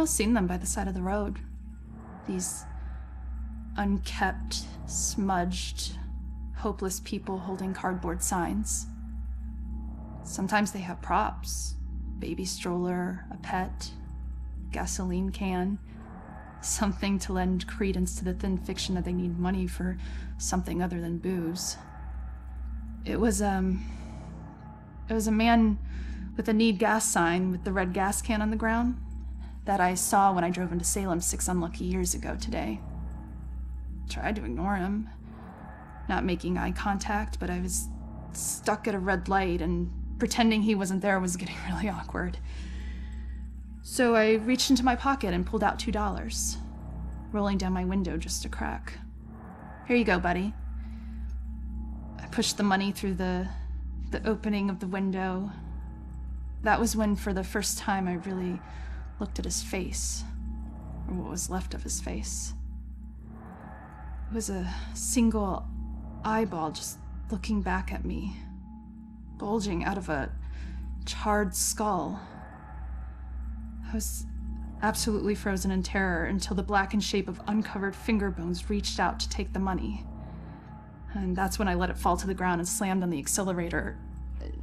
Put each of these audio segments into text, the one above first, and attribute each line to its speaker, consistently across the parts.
Speaker 1: I've seen them by the side of the road. These unkept, smudged, hopeless people holding cardboard signs. Sometimes they have props. Baby stroller, a pet, gasoline can. Something to lend credence to the thin fiction that they need money for something other than booze. It was a man with a need gas sign with the red gas can on the ground that I saw when I drove into Salem 6 unlucky years ago today. Tried to ignore him, not making eye contact, but I was stuck at a red light and pretending he wasn't there was getting really awkward. So I reached into my pocket and pulled out $2, rolling down my window just a crack. Here you go, buddy. I pushed the money through the opening of the window. That was when, for the first time, I really looked at his face, or what was left of his face. It was a single eyeball just looking back at me, bulging out of a charred skull. I was absolutely frozen in terror until the blackened shape of uncovered finger bones reached out to take the money. And that's when I let it fall to the ground and slammed on the accelerator.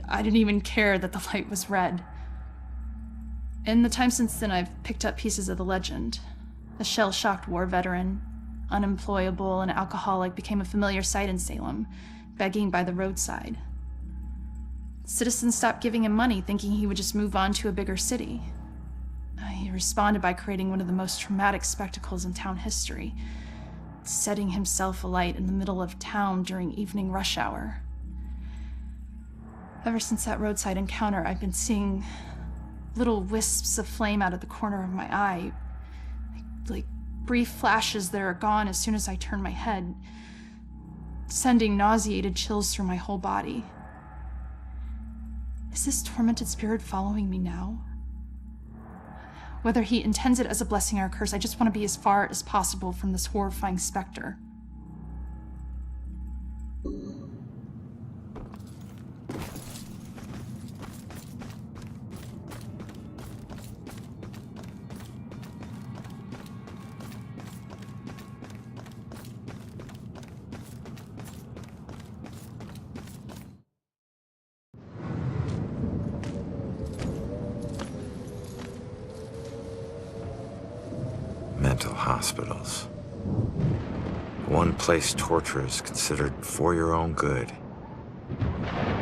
Speaker 1: I didn't even care that the light was red. In the time since then, I've picked up pieces of the legend. A shell-shocked war veteran, unemployable and alcoholic, became a familiar sight in Salem, begging by the roadside. Citizens stopped giving him money, thinking he would just move on to a bigger city. He responded by creating one of the most traumatic spectacles in town history, setting himself alight in the middle of town during evening rush hour. Ever since that roadside encounter, I've been seeing little wisps of flame out of the corner of my eye, like brief flashes that are gone as soon as I turn my head, sending nauseated chills through my whole body. Is this tormented spirit following me now? Whether he intends it as a blessing or a curse, I just want to be as far as possible from this horrifying specter.
Speaker 2: Mental hospitals. One place torture is considered for your own good.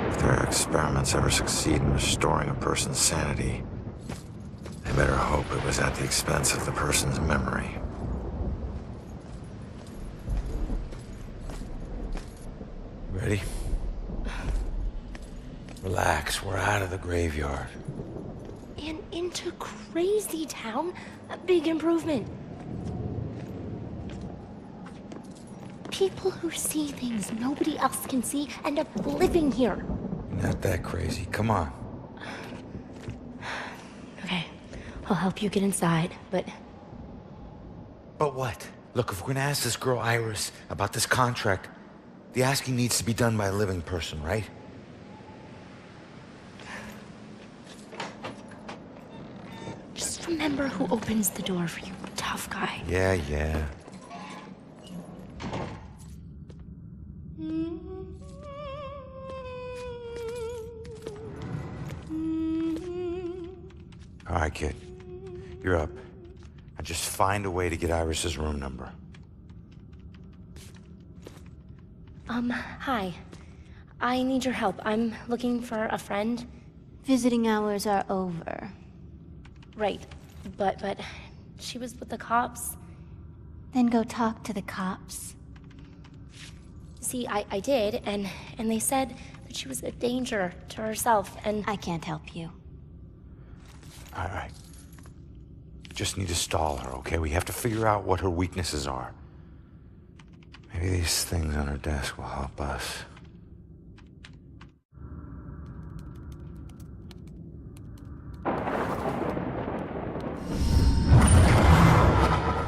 Speaker 2: If their experiments ever succeed in restoring a person's sanity, they better hope it was at the expense of the person's memory. Ready? Relax, we're out of the graveyard.
Speaker 3: And into crazy town? A big improvement. People who see things nobody else can see end up living here.
Speaker 2: Not that crazy, come on.
Speaker 3: Okay, I'll help you get inside, but...
Speaker 2: But what? Look, if we're gonna ask this girl Iris about this contract, the asking needs to be done by a living person, right?
Speaker 3: Just remember who opens the door for you, tough guy.
Speaker 2: Yeah. All right, kid. You're up. Now just find a way to get Iris's room number.
Speaker 3: Hi. I need your help. I'm looking for a friend.
Speaker 4: Visiting hours are over.
Speaker 3: Right. but she was with the cops.
Speaker 4: Then go talk to the cops.
Speaker 3: See, I did, and they said that she was a danger to herself, and...
Speaker 4: I can't help you.
Speaker 2: All right. Just need to stall her, okay? We have to figure out what her weaknesses are. Maybe these things on her desk will help us.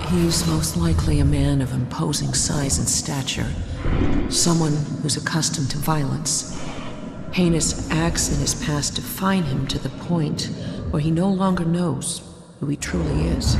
Speaker 5: He's most likely a man of imposing size and stature. Someone who's accustomed to violence. Heinous acts in his past define him to the point where he no longer knows who he truly is.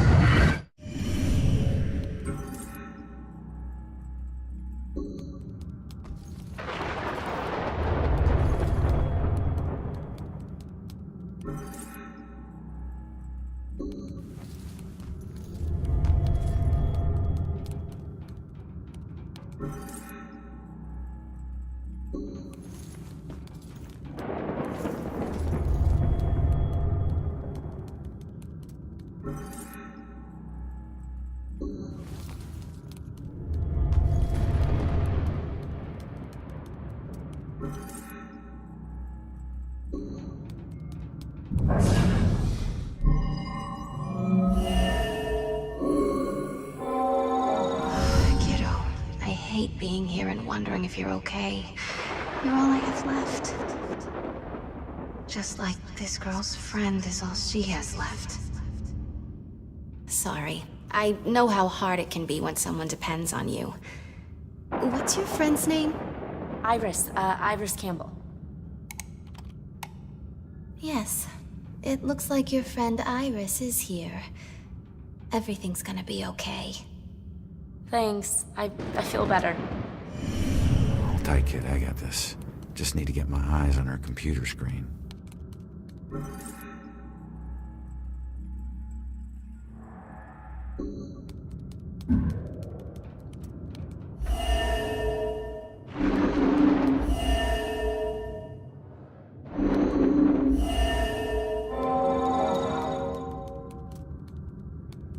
Speaker 4: Kiddo, I hate being here and wondering if you're okay. You're all I have left. Just like this girl's friend is all she has left.
Speaker 6: Sorry. I know how hard it can be when someone depends on you. What's your friend's name?
Speaker 3: Iris Campbell.
Speaker 6: Yes. It looks like your friend Iris is here. Everything's gonna be okay.
Speaker 3: Thanks. I feel better.
Speaker 2: Hold tight, kid. I got this. Just need to get my eyes on her computer screen.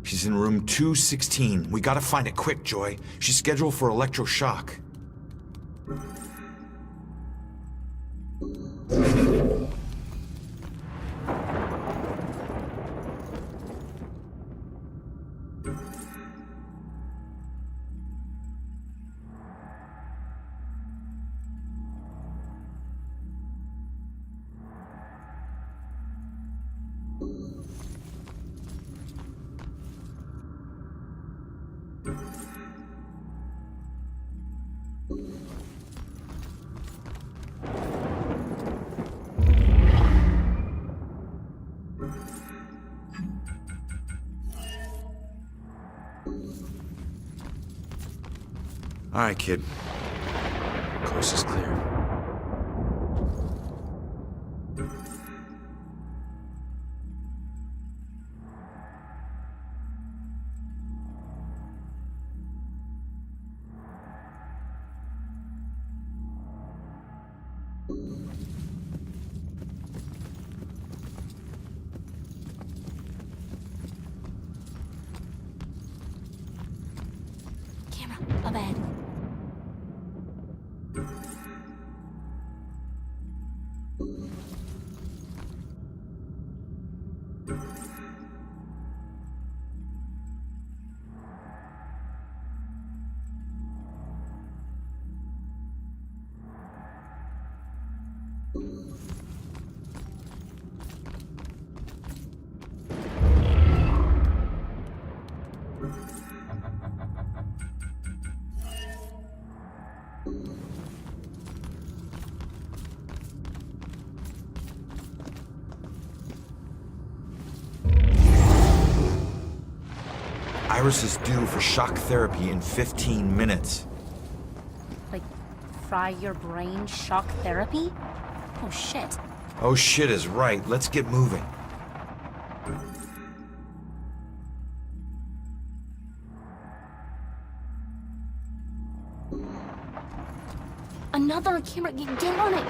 Speaker 2: She's in room 216. We gotta find it quick, Joy. She's scheduled for electroshock. All right, kid. Coast is clear.
Speaker 3: Camera, up ahead.
Speaker 2: Iris is due for shock therapy in 15 minutes.
Speaker 3: Like, fry your brain shock therapy? Oh shit.
Speaker 2: Oh shit is right. Let's get moving.
Speaker 3: Another camera, get on it!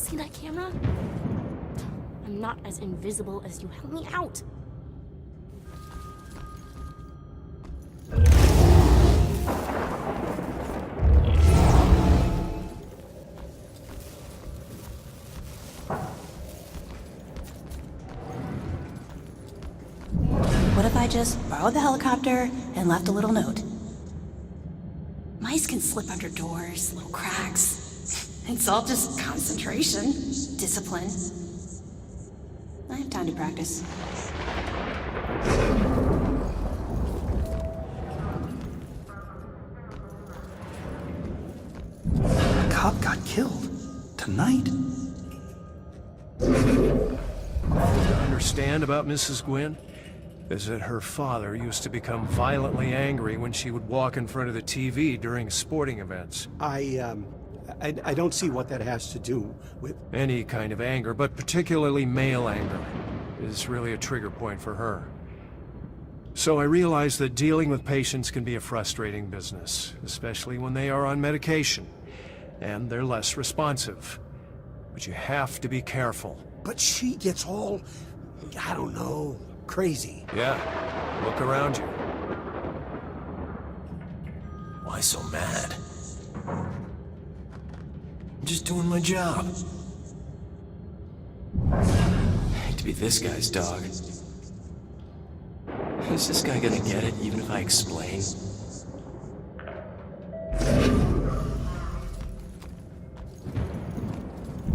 Speaker 3: See that camera? I'm not as invisible as you. Help me out.
Speaker 7: What if I just borrowed the helicopter and left a little note? Mice can slip under doors, little cracks. It's all just concentration, discipline. I have time to practice.
Speaker 8: A cop got killed. Tonight?
Speaker 9: All you understand about Mrs. Gwynn is that her father used to become violently angry when she would walk in front of the TV during sporting events.
Speaker 8: I don't see what that has to do with...
Speaker 9: Any kind of anger, but particularly male anger, is really a trigger point for her. So I realize that dealing with patients can be a frustrating business, especially when they are on medication, and they're less responsive. But you have to be careful.
Speaker 8: But she gets all, I don't know, crazy.
Speaker 9: Yeah, look around you.
Speaker 10: Why so mad? I'm just doing my job. I hate to be this guy's dog. Is this guy gonna get it, even if I explain?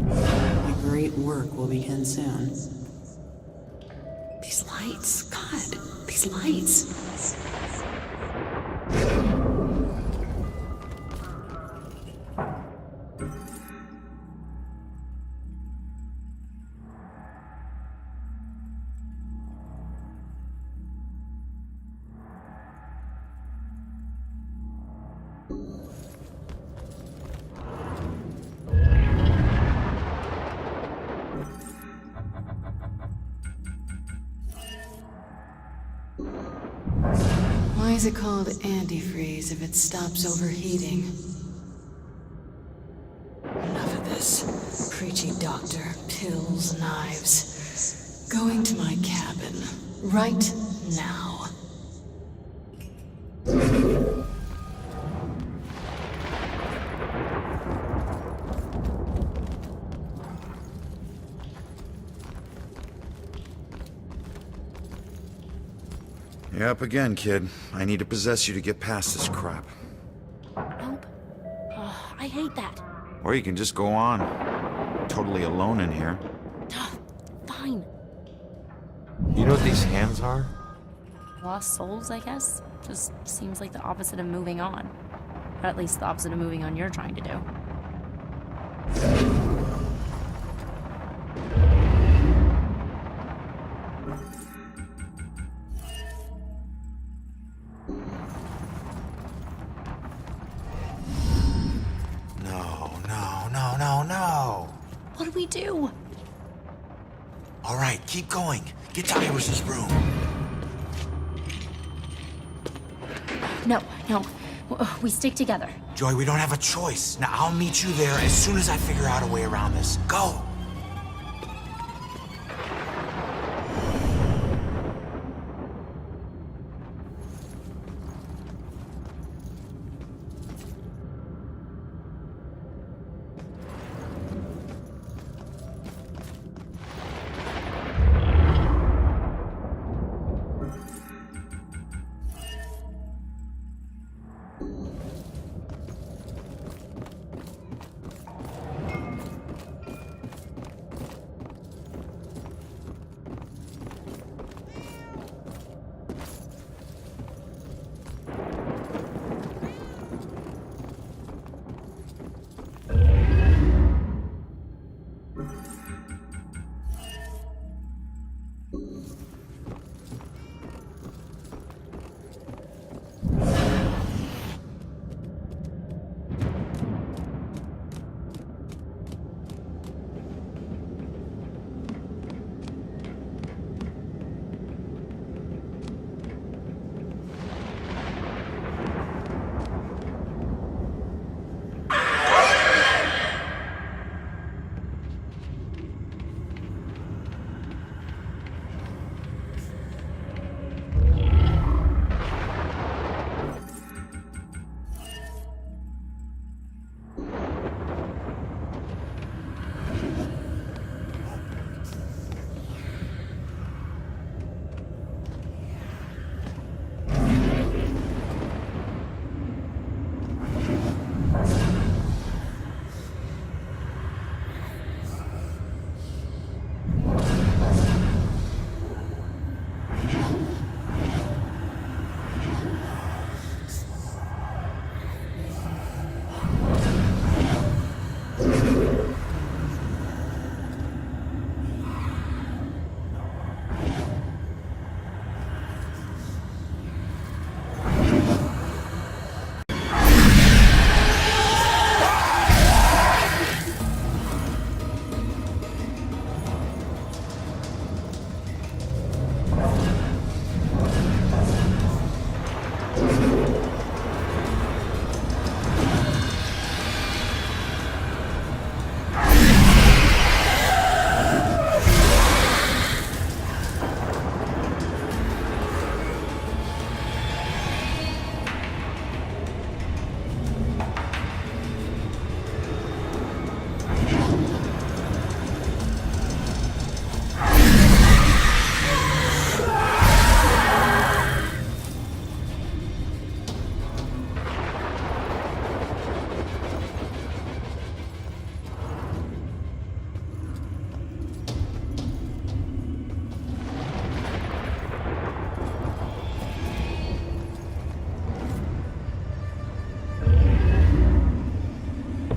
Speaker 7: My great work will begin soon. These lights, God, these lights.
Speaker 11: Why is it called antifreeze if it stops overheating? Enough of this. Preachy doctor, pills, knives. Going to my cabin. Right now.
Speaker 2: You're up again, kid. I need to possess you to get past this crap.
Speaker 3: Nope. I hate that.
Speaker 2: Or you can just go on. Totally alone in here.
Speaker 3: Fine.
Speaker 2: You know what these hands are?
Speaker 3: Lost souls, I guess? Just seems like the opposite of moving on. Or at least the opposite of moving on you're trying to do.
Speaker 2: No.
Speaker 3: What do we do?
Speaker 2: All right, keep going. Get to Iris's room.
Speaker 3: No. We stick together.
Speaker 2: Joy, we don't have a choice. Now, I'll meet you there as soon as I figure out a way around this. Go!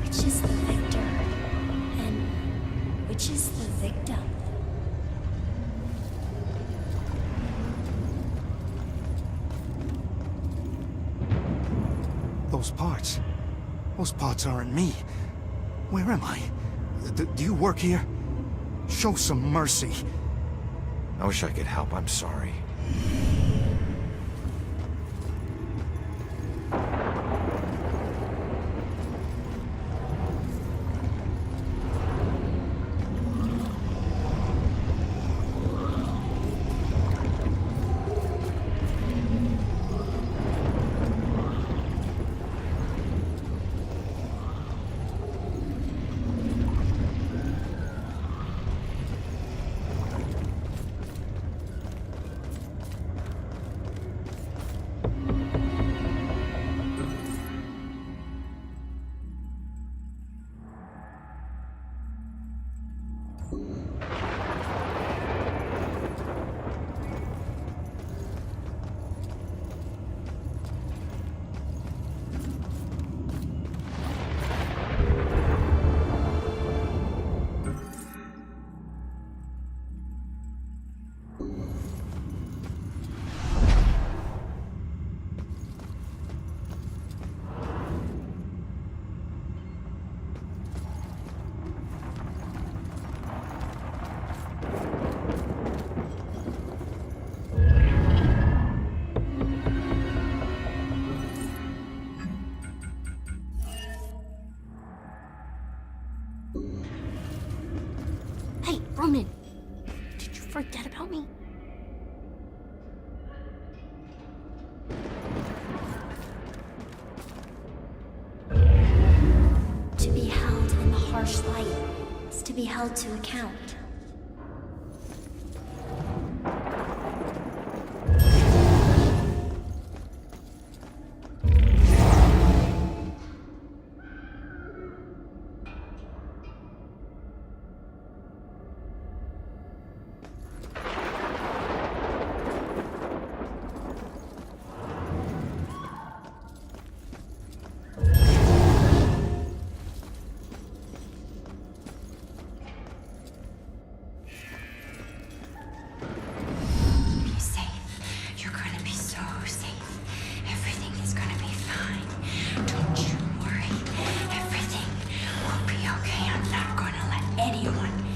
Speaker 3: Which is the victor? And which is the victim?
Speaker 8: Those parts aren't me. Where am I? Do you work here? Show some mercy.
Speaker 2: I wish I could help. I'm sorry.
Speaker 3: Hey, Roman! Did you forget about me? To be held in the harsh light is to be held to account.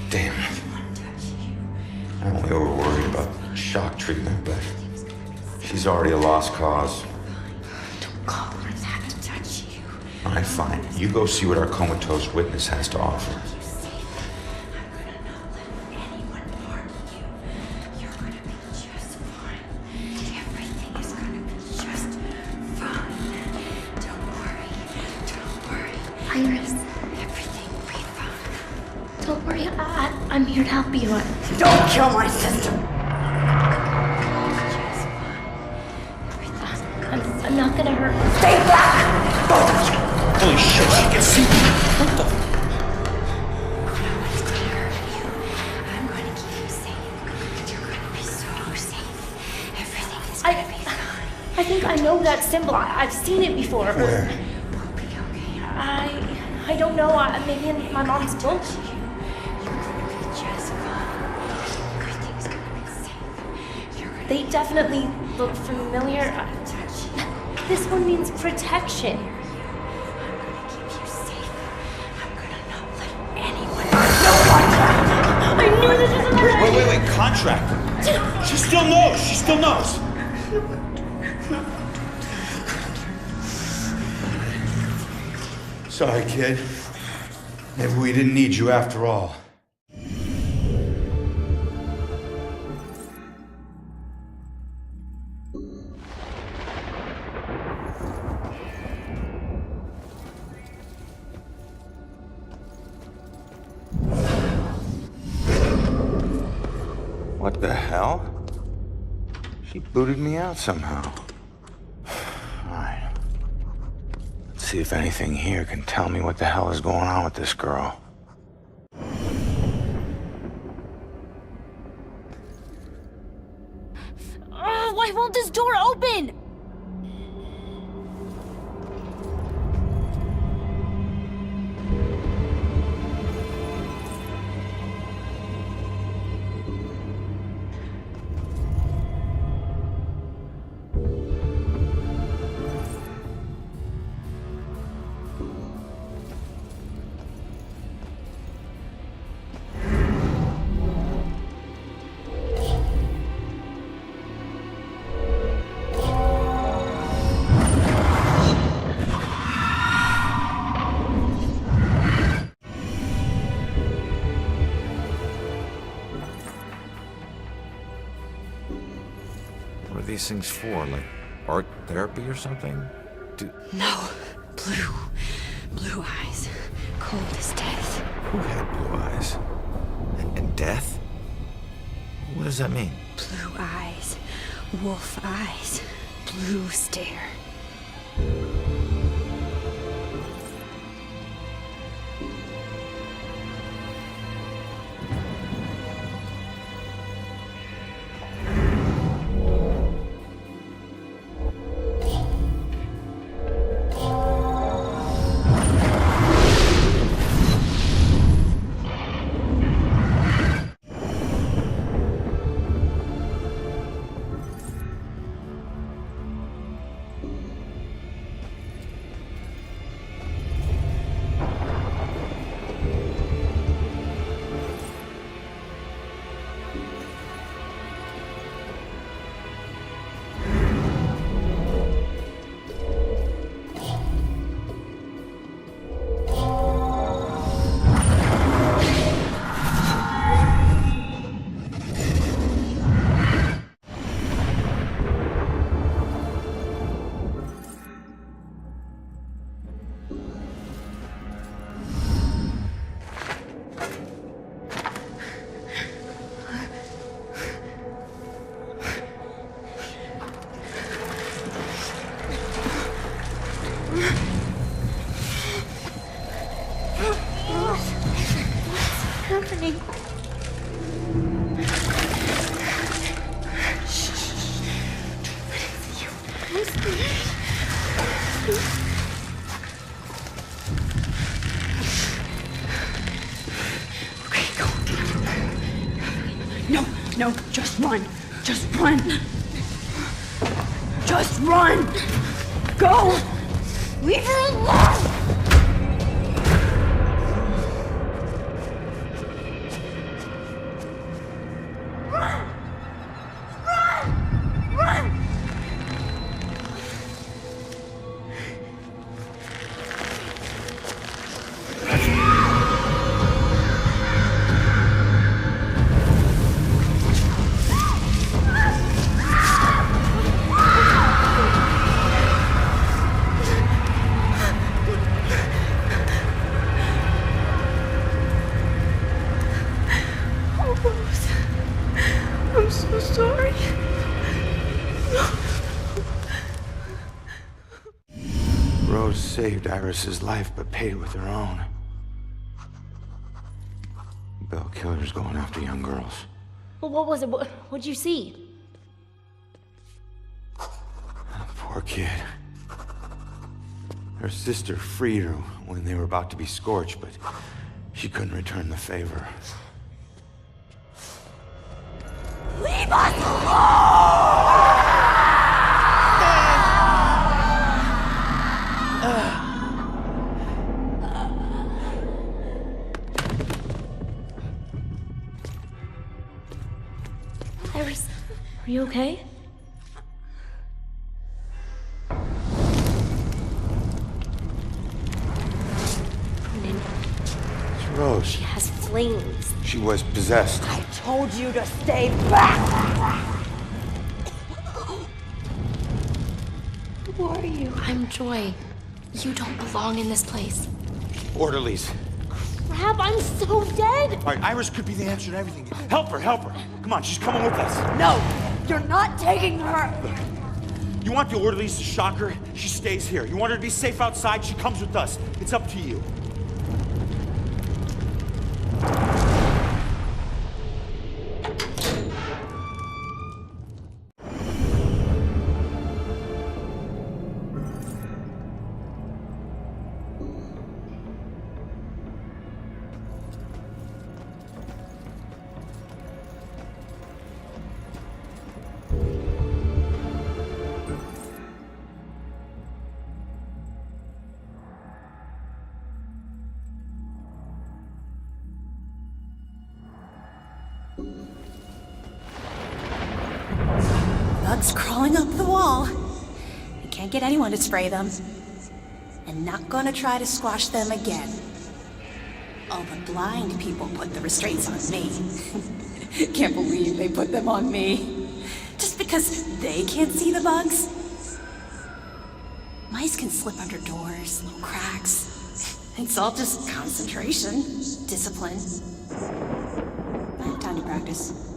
Speaker 2: Damn it. I'm only over worried about shock treatment, but she's already a lost cause.
Speaker 3: Don't call her that to touch you.
Speaker 2: All right, fine. You go see what our comatose witness has to offer.
Speaker 3: I'm gonna not let anyone harm you. You're gonna be just fine. Everything is gonna be just fine. Don't worry. Don't worry. Iris. Everything will be fine. Don't worry. I'm here to help you.
Speaker 7: Don't kill my sister!
Speaker 3: I'm not gonna hurt you.
Speaker 7: Stay back! Both of you!
Speaker 8: Holy shit, she can see me! What the?
Speaker 3: No one's gonna hurt you. I'm gonna keep you safe. You're gonna be so safe. Everything is gonna be fine. I think I know that symbol. I've seen it before.
Speaker 8: Where?
Speaker 3: We'll be okay. I don't know. Maybe in my mom's book. You're gonna be just fine. Everything's gonna be safe. They definitely look familiar. This one means protection. I'm gonna keep you safe. I'm gonna not let anyone. No contract! I knew this was another.
Speaker 8: Wait, contract. She still knows. She still knows. Sorry, kid. Maybe we didn't need you after all.
Speaker 2: What the hell? She booted me out somehow. Alright. Let's see if anything here can tell me what the hell is going on with this girl.
Speaker 3: Why won't this door open?
Speaker 2: What are these things for? Like art therapy or something?
Speaker 4: No. Blue eyes. Cold as death.
Speaker 2: Who had blue eyes? And death? What does that mean?
Speaker 4: Blue eyes. Wolf eyes. Blue stare.
Speaker 3: Happening.
Speaker 11: No, just run. Just run. Just run. Go. Leave her alone.
Speaker 3: I'm so sorry.
Speaker 2: Rose saved Iris's life, but paid it with her own. Bell killers going after young girls.
Speaker 3: Well, what was it? What'd you see?
Speaker 2: Poor kid. Her sister freed her when they were about to be scorched, but she couldn't return the favor.
Speaker 3: Leave us alone! Iris, are you okay?
Speaker 2: It's Rose.
Speaker 3: She has flames.
Speaker 2: She was possessed.
Speaker 11: I told you to stay back.
Speaker 3: Who are you? I'm Joy. You don't belong in this place.
Speaker 2: Orderlies.
Speaker 3: crap, I'm so dead!
Speaker 12: All right, Iris could be the answer to everything. Help her, help her. Come on, she's coming with us.
Speaker 3: No! You're not taking her!
Speaker 12: Look, you want the orderlies to shock her? She stays here. You want her to be safe outside? She comes with us. It's up to you.
Speaker 7: Bugs crawling up the wall. I can't get anyone to spray them. And not gonna try to squash them again. All the blind people put the restraints on me. Can't believe they put them on me. Just because they can't see the bugs? Mice can slip under doors, little cracks. It's all just concentration, discipline. I have time to practice.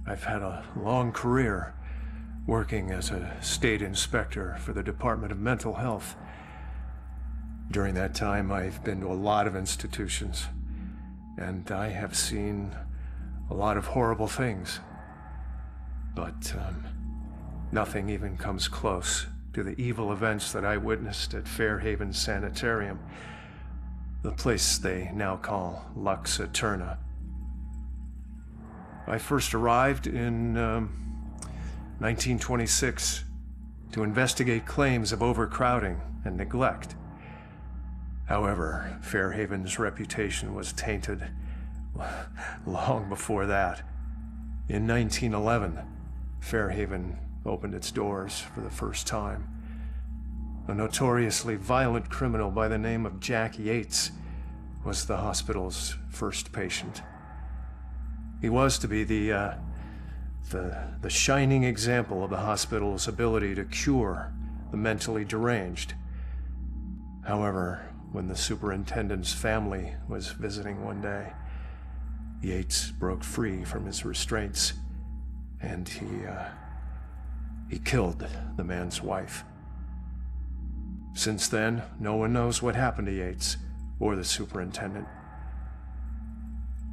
Speaker 9: I've had a long career working as a state inspector for the Department of Mental Health. During that time, I've been to a lot of institutions, and I have seen a lot of horrible things. But nothing even comes close to the evil events that I witnessed at Fairhaven Sanitarium, the place they now call Lux Aeterna. I first arrived in 1926 to investigate claims of overcrowding and neglect. However, Fairhaven's reputation was tainted long before that. In 1911, Fairhaven opened its doors for the first time. A notoriously violent criminal by the name of Jack Yates was the hospital's first patient. He was to be the shining example of the hospital's ability to cure the mentally deranged. However, when the superintendent's family was visiting one day, Yates broke free from his restraints, and he killed the man's wife. Since then, no one knows what happened to Yates or the superintendent.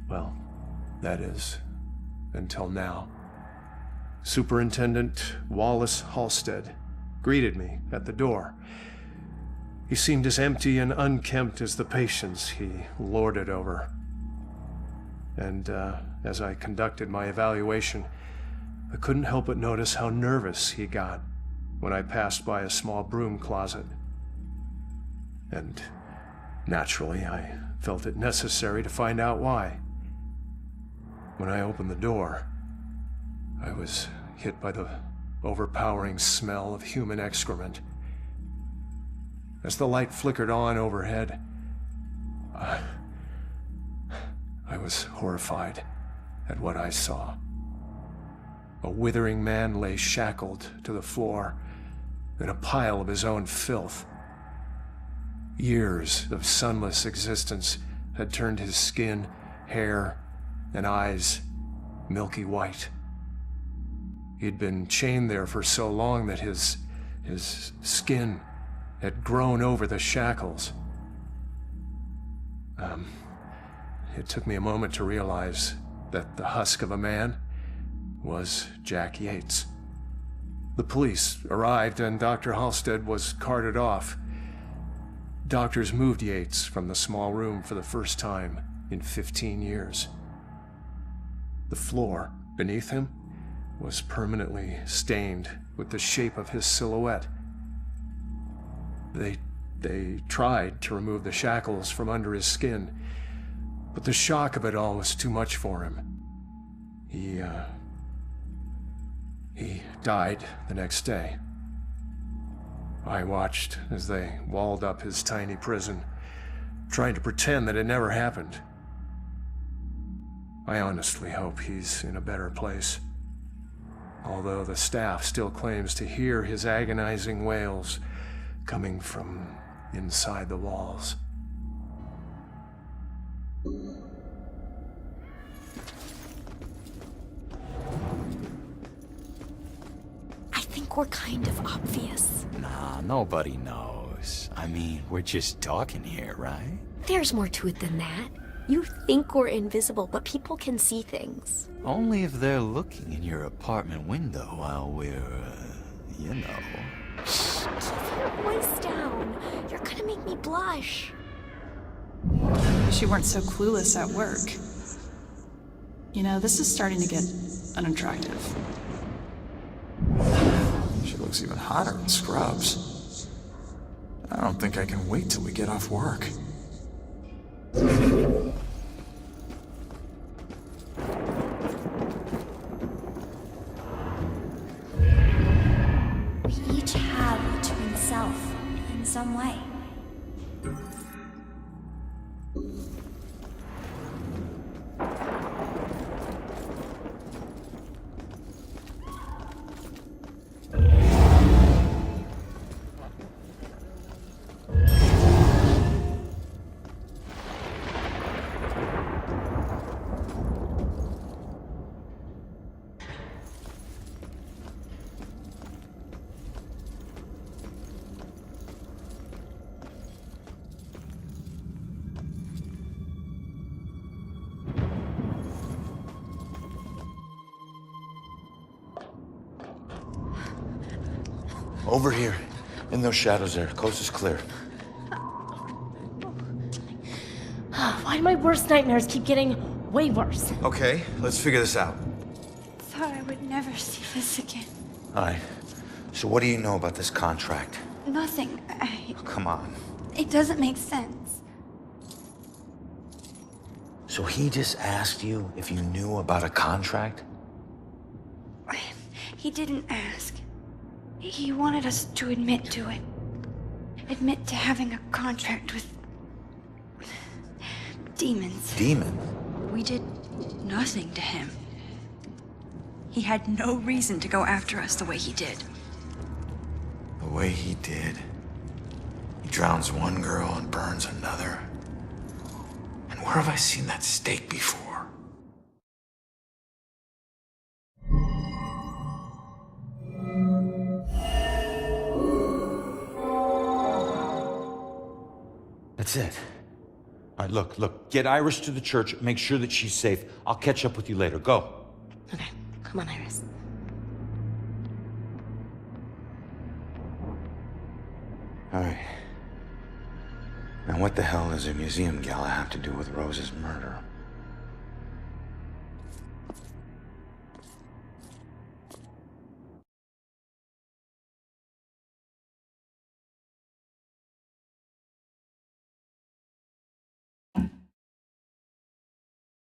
Speaker 9: Well, that is, until now. Superintendent Wallace Halstead greeted me at the door. He seemed as empty and unkempt as the patients he lorded over. And as I conducted my evaluation, I couldn't help but notice how nervous he got when I passed by a small broom closet. And naturally, I felt it necessary to find out why. When I opened the door, I was hit by the overpowering smell of human excrement. As the light flickered on overhead, I was horrified at what I saw. A withering man lay shackled to the floor in a pile of his own filth. Years of sunless existence had turned his skin, hair, and eyes milky white. He'd been chained there for so long that his skin had grown over the shackles. It took me a moment to realize that the husk of a man was Jack Yates. The police arrived and Dr. Halstead was carted off. Doctors moved Yates from the small room for the first time in 15 years. The floor beneath him was permanently stained with the shape of his silhouette. They tried to remove the shackles from under his skin, but the shock of it all was too much for him. He died the next day. I watched as they walled up his tiny prison, trying to pretend that it never happened. I honestly hope he's in a better place. although the staff still claims to hear his agonizing wails coming from inside the walls.
Speaker 3: I think we're kind of obvious.
Speaker 13: Nah, nobody knows. I mean, we're just talking here, right?
Speaker 3: There's more to it than that. You think we're invisible, but people can see things.
Speaker 13: Only if they're looking in your apartment window while we're, you know.
Speaker 3: Keep your voice down. You're gonna make me blush.
Speaker 1: Wish you weren't so clueless at work. You know, this is starting to get unattractive.
Speaker 14: She looks even hotter in scrubs. I don't think I can wait till we get off work.
Speaker 3: We each have a twin self, in some way.
Speaker 12: Over here. In those shadows there. Coast is clear.
Speaker 3: Why do my worst nightmares keep getting way worse?
Speaker 2: Okay, let's figure this out.
Speaker 6: Thought I would never see this again.
Speaker 2: All right. So what do you know about this contract?
Speaker 6: Nothing.
Speaker 2: Come on.
Speaker 6: It doesn't make sense.
Speaker 2: So he just asked you if you knew about a contract?
Speaker 6: He didn't ask. He wanted us to admit to it. Admit to having a contract with demons.
Speaker 2: Demon?
Speaker 15: We did nothing to him. He had no reason to go after us the way he did.
Speaker 2: The way he did. He drowns one girl and burns another. And where have I seen that stake before?
Speaker 12: That's it. All right, look. Get Iris to the church. Make sure that she's safe. I'll catch up with you later. Go.
Speaker 3: Okay, come on, Iris.
Speaker 2: All right. Now what the hell does a museum gala have to do with Rose's murder?